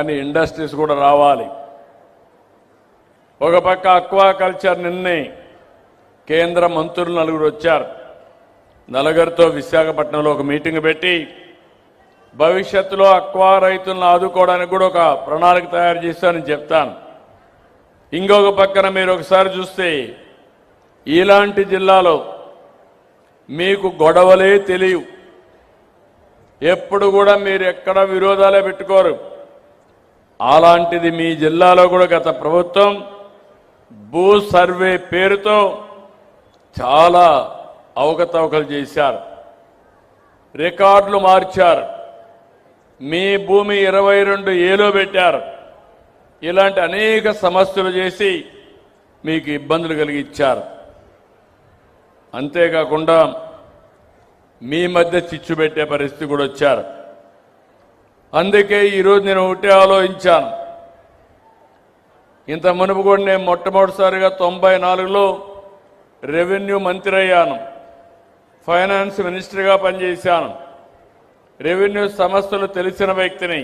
కానీ ఇండస్ట్రీస్ కూడా రావాలి. ఒక పక్క అక్వాకల్చర్ నిన్నే కేంద్ర మంత్రులు నలుగురు వచ్చారు. నలుగురితో విశాఖపట్నంలో ఒక మీటింగ్ పెట్టి భవిష్యత్తులో అక్వా రైతులను ఆదుకోవడానికి కూడా ఒక ప్రణాళిక తయారు చేస్తానని చెప్తాను. ఇంకొక పక్కన మీరు ఒకసారి చూస్తే ఇలాంటి జిల్లాలో మీకు గొడవలే తెలియవు. ఎప్పుడు కూడా మీరు ఎక్కడ విరోధాలే పెట్టుకోరు. అలాంటిది మీ జిల్లాలో కూడా గత ప్రభుత్వం భూ సర్వే పేరుతో చాలా అవకతవకలు చేశారు, రికార్డులు మార్చారు, మీ భూమి 22A పెట్టారు. ఇలాంటి అనేక సమస్యలు చేసి మీకు ఇబ్బందులు కలిగించారు. అంతేకాకుండా మీ మధ్య చిచ్చు పెట్టే పరిస్థితి కూడా వచ్చారు. అందుకే ఈరోజు నేను ఒకటే ఆలోచించాను. ఇంత మునుపు కూడా నేను మొట్టమొదటిసారిగా 94లో రెవెన్యూ మంత్రి అయ్యాను, ఫైనాన్స్ మినిస్టర్గా పనిచేశాను, రెవెన్యూ సమస్యలు తెలిసిన వ్యక్తిని.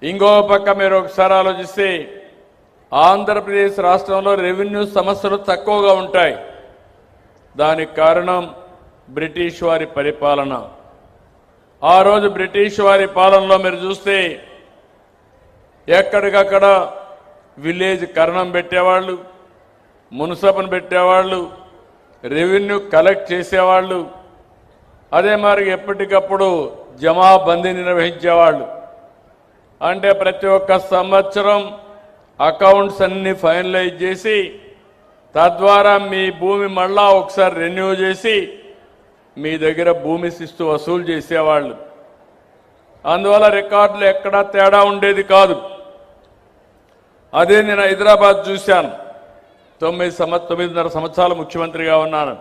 ఇంకో పక్క మీరు ఒకసారి ఆలోచిస్తే ఆంధ్రప్రదేశ్ రాష్ట్రంలో రెవెన్యూ సమస్యలు తక్కువగా ఉంటాయి. దానికి కారణం బ్రిటిష్ వారి పరిపాలన. ఆ రోజు బ్రిటిష్ వారి పాలనలో మీరు చూస్తే ఎక్కడికక్కడ విలేజ్ కరణం పెట్టేవాళ్ళు, మున్సిపల్ని పెట్టేవాళ్ళు, రెవెన్యూ కలెక్ట్ చేసేవాళ్ళు, అదే మరి ఎప్పటికప్పుడు జమాబందీని నిర్వహించేవాళ్ళు. అంటే ప్రతి ఒక్క సంవత్సరం అకౌంట్స్ అన్ని ఫైనలైజ్ చేసి తద్వారా మీ భూమి మళ్ళా ఒకసారి రెన్యూ చేసి మీ దగ్గర భూమి శిస్తు వసూలు చేసేవాళ్ళు. అందువల్ల రికార్డులు ఎక్కడా తేడా ఉండేది కాదు. అదే నేను హైదరాబాద్ చూశాను. 9.5 సంవత్సరాలు ముఖ్యమంత్రిగా ఉన్నాను.